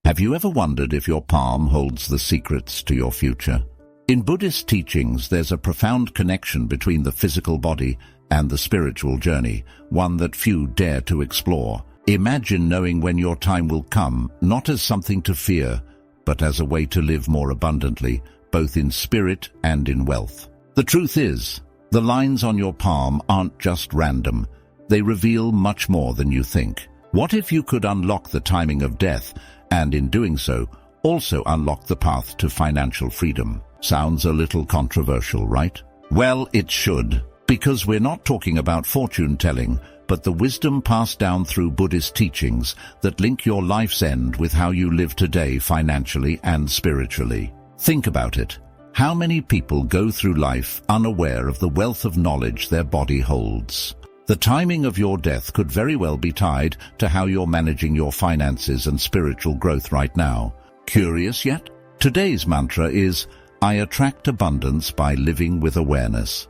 Have you ever wondered if your palm holds the secrets to your future? In Buddhist teachings, there's a profound connection between the physical body and the spiritual journey, one that few dare to explore. Imagine knowing when your time will come, not as something to fear, but as a way to live more abundantly, both in spirit and in wealth. The truth is, the lines on your palm aren't just random. They reveal much more than you think. What if you could unlock the timing of death, and in doing so, also unlock the path to financial freedom? Sounds a little controversial, right? Well, it should, because we're not talking about fortune-telling, but the wisdom passed down through Buddhist teachings that link your life's end with how you live today financially and spiritually. Think about it. How many people go through life unaware of the wealth of knowledge their body holds? The timing of your death could very well be tied to how you're managing your finances and spiritual growth right now. Curious yet? Today's mantra is, I attract abundance by living with awareness.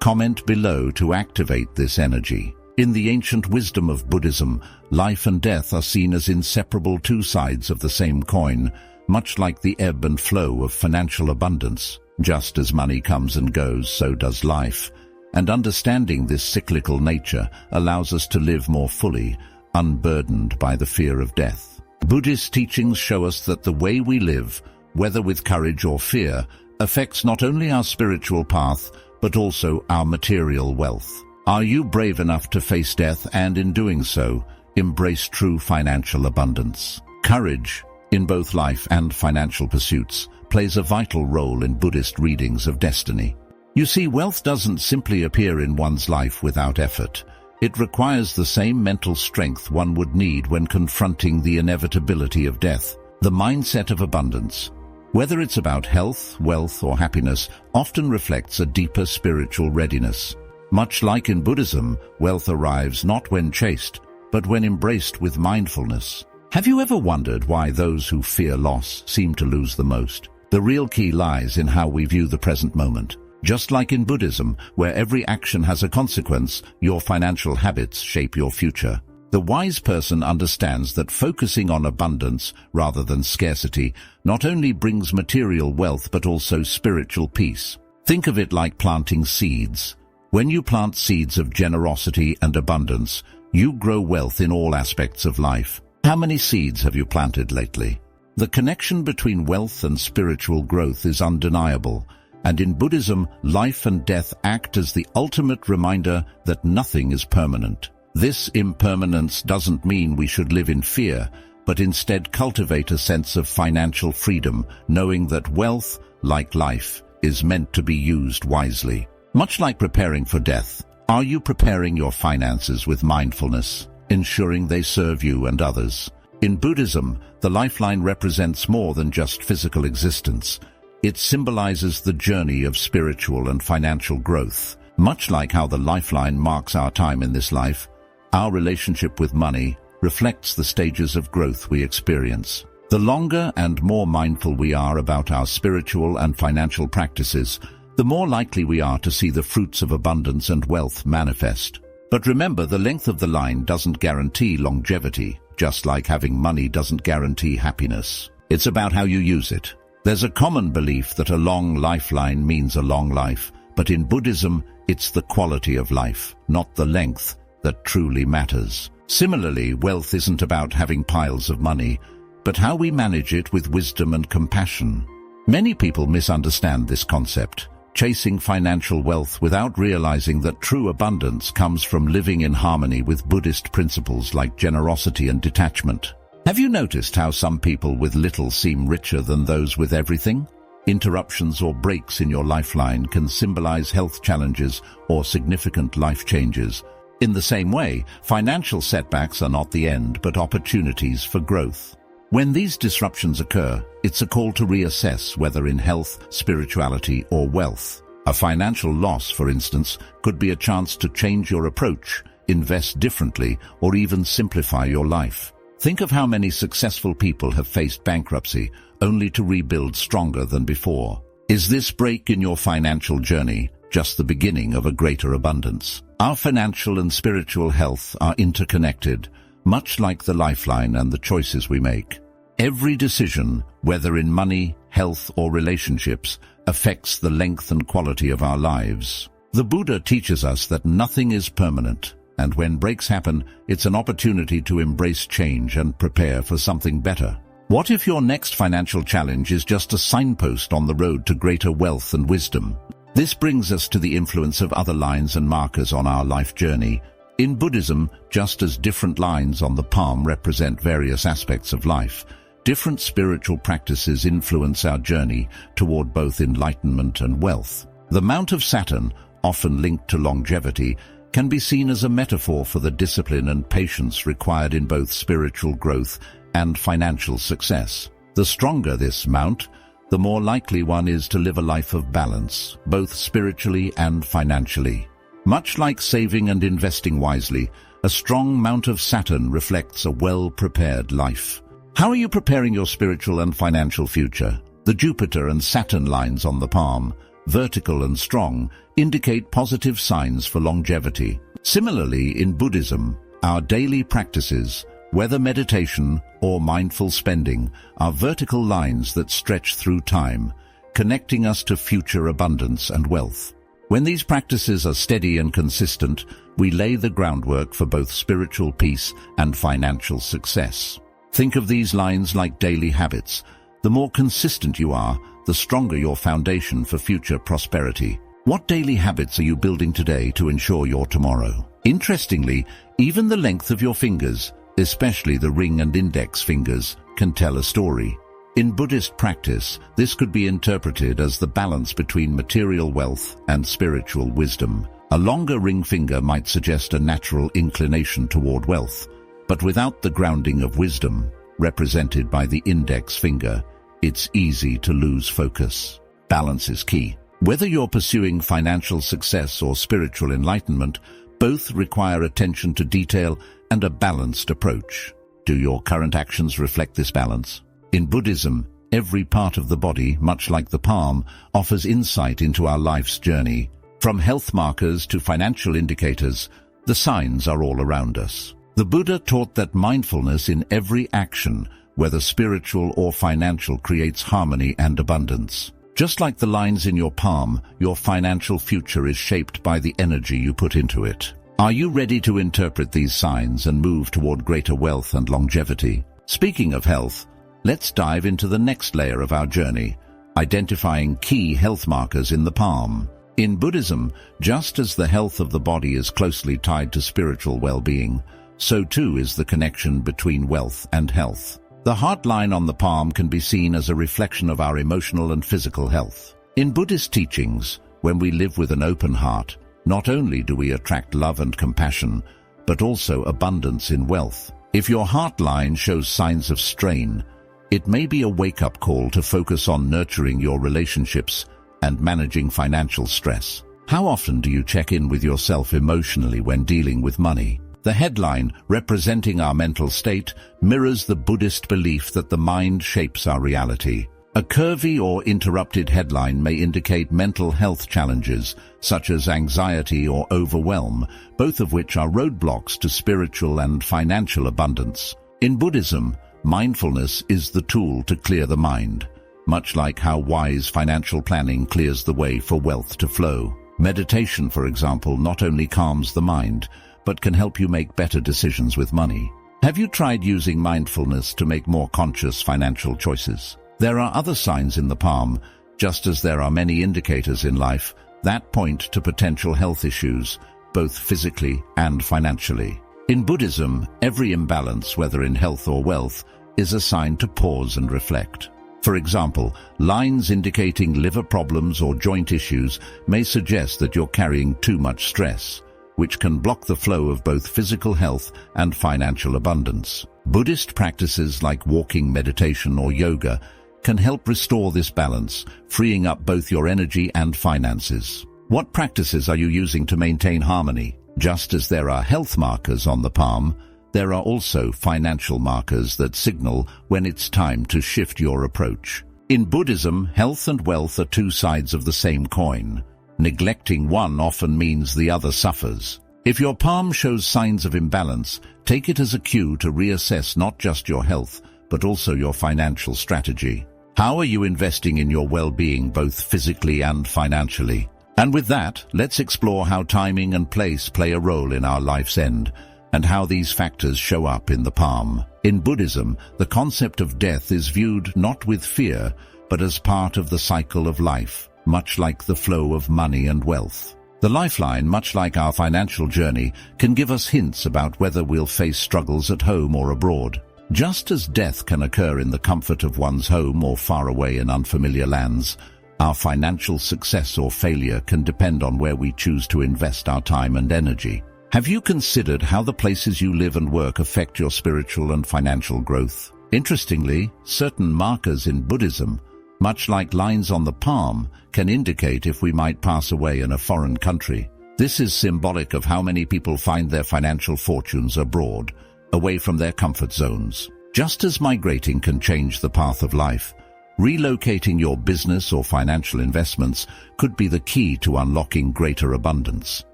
Comment below to activate this energy. In the ancient wisdom of Buddhism, life and death are seen as inseparable two sides of the same coin, much like the ebb and flow of financial abundance. Just as money comes and goes, so does life. And understanding this cyclical nature allows us to live more fully, unburdened by the fear of death. Buddhist teachings show us that the way we live, whether with courage or fear, affects not only our spiritual path, but also our material wealth. Are you brave enough to face death and, in doing so, embrace true financial abundance? Courage, in both life and financial pursuits, plays a vital role in Buddhist readings of destiny. You see, wealth doesn't simply appear in one's life without effort. It requires the same mental strength one would need when confronting the inevitability of death. The mindset of abundance, whether it's about health, wealth, or happiness, often reflects a deeper spiritual readiness. Much like in Buddhism, wealth arrives not when chased, but when embraced with mindfulness. Have you ever wondered why those who fear loss seem to lose the most? The real key lies in how we view the present moment. Just like in Buddhism, where every action has a consequence, your financial habits shape your future. The wise person understands that focusing on abundance rather than scarcity not only brings material wealth but also spiritual peace. Think of it like planting seeds. When you plant seeds of generosity and abundance, you grow wealth in all aspects of life. How many seeds have you planted lately? The connection between wealth and spiritual growth is undeniable, and in Buddhism, life and death act as the ultimate reminder that nothing is permanent. This impermanence doesn't mean we should live in fear, but instead cultivate a sense of financial freedom, knowing that wealth, like life, is meant to be used wisely. Much like preparing for death, are you preparing your finances with mindfulness, ensuring they serve you and others? In Buddhism, the lifeline represents more than just physical existence. It symbolizes the journey of spiritual and financial growth. Much like how the lifeline marks our time in this life, our relationship with money reflects the stages of growth we experience. The longer and more mindful we are about our spiritual and financial practices, the more likely we are to see the fruits of abundance and wealth manifest. But remember, the length of the line doesn't guarantee longevity, just like having money doesn't guarantee happiness. It's about how you use it. There's a common belief that a long lifeline means a long life, but in Buddhism, it's the quality of life, not the length, that truly matters. Similarly, wealth isn't about having piles of money, but how we manage it with wisdom and compassion. Many people misunderstand this concept, chasing financial wealth without realizing that true abundance comes from living in harmony with Buddhist principles like generosity and detachment. Have you noticed how some people with little seem richer than those with everything? Interruptions or breaks in your lifeline can symbolize health challenges or significant life changes. In the same way, financial setbacks are not the end, but opportunities for growth. When these disruptions occur, it's a call to reassess whether in health, spirituality, or wealth. A financial loss, for instance, could be a chance to change your approach, invest differently, or even simplify your life. Think of how many successful people have faced bankruptcy only to rebuild stronger than before. Is this break in your financial journey just the beginning of a greater abundance? Our financial and spiritual health are interconnected, much like the lifeline and the choices we make. Every decision, whether in money, health, or relationships, affects the length and quality of our lives. The Buddha teaches us that nothing is permanent, and when breaks happen, it's an opportunity to embrace change and prepare for something better. What if your next financial challenge is just a signpost on the road to greater wealth and wisdom? This brings us to the influence of other lines and markers on our life journey. In Buddhism, just as different lines on the palm represent various aspects of life, different spiritual practices influence our journey toward both enlightenment and wealth. The Mount of Saturn, often linked to longevity, can be seen as a metaphor for the discipline and patience required in both spiritual growth and financial success. The stronger this mount, the more likely one is to live a life of balance, both spiritually and financially. Much like saving and investing wisely, a strong Mount of Saturn reflects a well-prepared life. How are you preparing your spiritual and financial future? The Jupiter and Saturn lines on the palm, vertical and strong, indicate positive signs for longevity. Similarly, in Buddhism, our daily practices, whether meditation or mindful spending, are vertical lines that stretch through time, connecting us to future abundance and wealth. When these practices are steady and consistent, we lay the groundwork for both spiritual peace and financial success. Think of these lines like daily habits. The more consistent you are, the stronger your foundation for future prosperity. What daily habits are you building today to ensure your tomorrow? Interestingly, even the length of your fingers, especially the ring and index fingers, can tell a story. In Buddhist practice, this could be interpreted as the balance between material wealth and spiritual wisdom. A longer ring finger might suggest a natural inclination toward wealth, but without the grounding of wisdom, represented by the index finger, it's easy to lose focus. Balance is key. Whether you're pursuing financial success or spiritual enlightenment, both require attention to detail and a balanced approach. Do your current actions reflect this balance? In Buddhism, every part of the body, much like the palm, offers insight into our life's journey. From health markers to financial indicators, the signs are all around us. The Buddha taught that mindfulness in every action, whether spiritual or financial, creates harmony and abundance. Just like the lines in your palm, your financial future is shaped by the energy you put into it. Are you ready to interpret these signs and move toward greater wealth and longevity? Speaking of health, let's dive into the next layer of our journey, identifying key health markers in the palm. In Buddhism, just as the health of the body is closely tied to spiritual well-being, so too is the connection between wealth and health. The heart line on the palm can be seen as a reflection of our emotional and physical health. In Buddhist teachings, when we live with an open heart, not only do we attract love and compassion, but also abundance in wealth. If your heart line shows signs of strain, it may be a wake-up call to focus on nurturing your relationships and managing financial stress. How often do you check in with yourself emotionally when dealing with money? The headline, representing our mental state, mirrors the Buddhist belief that the mind shapes our reality. A curvy or interrupted headline may indicate mental health challenges, such as anxiety or overwhelm, both of which are roadblocks to spiritual and financial abundance. In Buddhism, mindfulness is the tool to clear the mind, much like how wise financial planning clears the way for wealth to flow. Meditation, for example, not only calms the mind, but can help you make better decisions with money. Have you tried using mindfulness to make more conscious financial choices? There are other signs in the palm, just as there are many indicators in life that point to potential health issues, both physically and financially. In Buddhism, every imbalance, whether in health or wealth, is a sign to pause and reflect. For example, lines indicating liver problems or joint issues may suggest that you're carrying too much stress, which can block the flow of both physical health and financial abundance. Buddhist practices like walking, meditation, or yoga can help restore this balance, freeing up both your energy and finances. What practices are you using to maintain harmony? Just as there are health markers on the palm, there are also financial markers that signal when it's time to shift your approach. In Buddhism, health and wealth are two sides of the same coin. Neglecting one often means the other suffers. If your palm shows signs of imbalance, take it as a cue to reassess not just your health, but also your financial strategy. How are you investing in your well-being both physically and financially? And with that, let's explore how timing and place play a role in our life's end, and how these factors show up in the palm. In Buddhism, the concept of death is viewed not with fear, but as part of the cycle of life, much like the flow of money and wealth. The lifeline, much like our financial journey, can give us hints about whether we'll face struggles at home or abroad. Just as death can occur in the comfort of one's home or far away in unfamiliar lands, our financial success or failure can depend on where we choose to invest our time and energy. Have you considered how the places you live and work affect your spiritual and financial growth? Interestingly, certain markers in Buddhism, much like lines on the palm, can indicate if we might pass away in a foreign country. This is symbolic of how many people find their financial fortunes abroad, away from their comfort zones. Just as migrating can change the path of life, relocating your business or financial investments could be the key to unlocking greater abundance.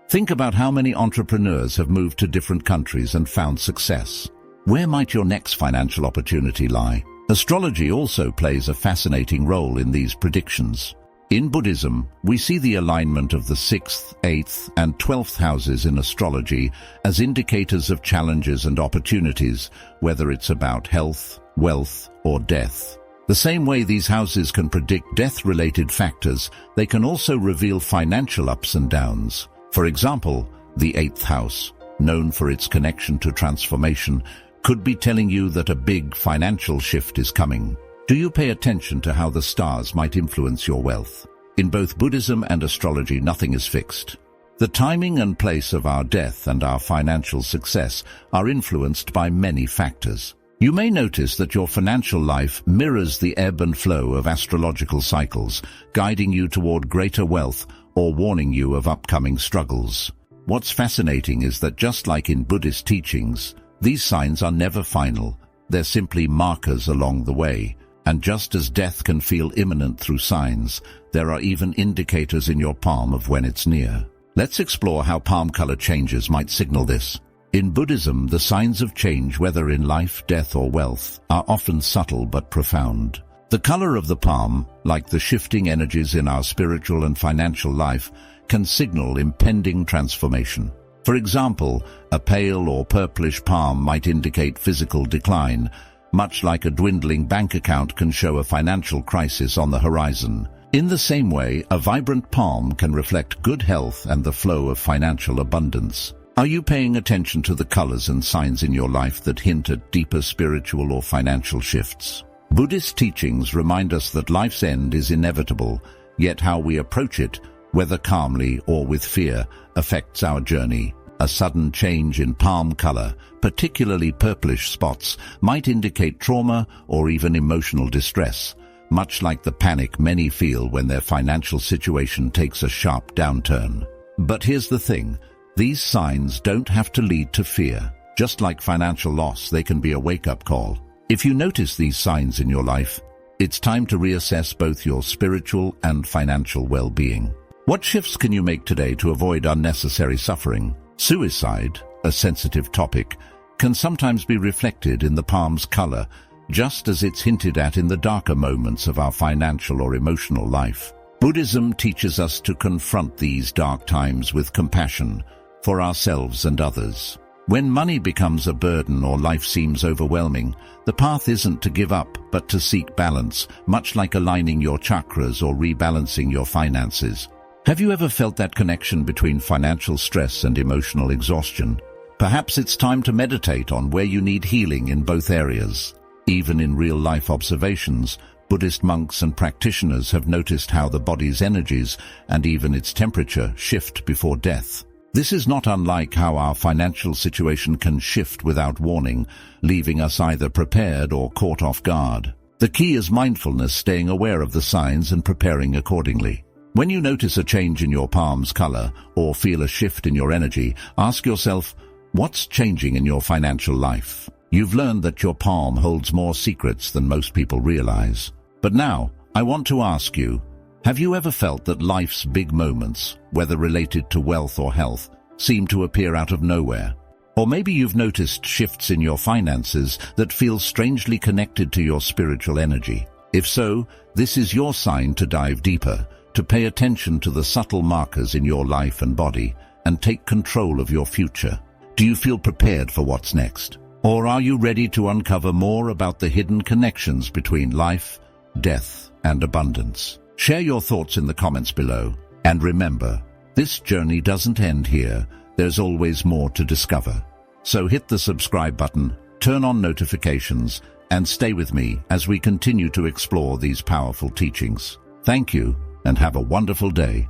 Think about how many entrepreneurs have moved to different countries and found success. Where might your next financial opportunity lie? Astrology also plays a fascinating role in these predictions. In Buddhism, we see the alignment of the 6th, 8th, and 12th houses in astrology as indicators of challenges and opportunities, whether it's about health, wealth, or death. The same way these houses can predict death-related factors, they can also reveal financial ups and downs. For example, the 8th house, known for its connection to transformation, could be telling you that a big financial shift is coming. Do you pay attention to how the stars might influence your wealth? In both Buddhism and astrology, nothing is fixed. The timing and place of our death and our financial success are influenced by many factors. You may notice that your financial life mirrors the ebb and flow of astrological cycles, guiding you toward greater wealth or warning you of upcoming struggles. What's fascinating is that just like in Buddhist teachings, these signs are never final. They're simply markers along the way. And just as death can feel imminent through signs, there are even indicators in your palm of when it's near. Let's explore how palm color changes might signal this. In Buddhism, the signs of change, whether in life, death, or wealth, are often subtle but profound. The color of the palm, like the shifting energies in our spiritual and financial life, can signal impending transformation. For example, a pale or purplish palm might indicate physical decline, much like a dwindling bank account can show a financial crisis on the horizon. In the same way, a vibrant palm can reflect good health and the flow of financial abundance. Are you paying attention to the colors and signs in your life that hint at deeper spiritual or financial shifts? Buddhist teachings remind us that life's end is inevitable, yet how we approach it, whether calmly or with fear, affects our journey. A sudden change in palm color, particularly purplish spots, might indicate trauma or even emotional distress, much like the panic many feel when their financial situation takes a sharp downturn. But here's the thing, these signs don't have to lead to fear. Just like financial loss, they can be a wake-up call. If you notice these signs in your life, it's time to reassess both your spiritual and financial well-being. What shifts can you make today to avoid unnecessary suffering? Suicide, a sensitive topic, can sometimes be reflected in the palm's color, just as it's hinted at in the darker moments of our financial or emotional life. Buddhism teaches us to confront these dark times with compassion for ourselves and others. When money becomes a burden or life seems overwhelming, the path isn't to give up, but to seek balance, much like aligning your chakras or rebalancing your finances. Have you ever felt that connection between financial stress and emotional exhaustion? Perhaps it's time to meditate on where you need healing in both areas. Even in real-life observations, Buddhist monks and practitioners have noticed how the body's energies and even its temperature shift before death. This is not unlike how our financial situation can shift without warning, leaving us either prepared or caught off guard. The key is mindfulness, staying aware of the signs and preparing accordingly. When you notice a change in your palm's color or feel a shift in your energy, ask yourself, what's changing in your financial life? You've learned that your palm holds more secrets than most people realize. But now, I want to ask you, have you ever felt that life's big moments, whether related to wealth or health, seem to appear out of nowhere? Or maybe you've noticed shifts in your finances that feel strangely connected to your spiritual energy. If so, this is your sign to dive deeper, to pay attention to the subtle markers in your life and body, and take control of your future. Do you feel prepared for what's next? Or are you ready to uncover more about the hidden connections between life, death, and abundance? Share your thoughts in the comments below. And remember, this journey doesn't end here. There's always more to discover. So hit the subscribe button, turn on notifications, and stay with me as we continue to explore these powerful teachings. Thank you, and have a wonderful day.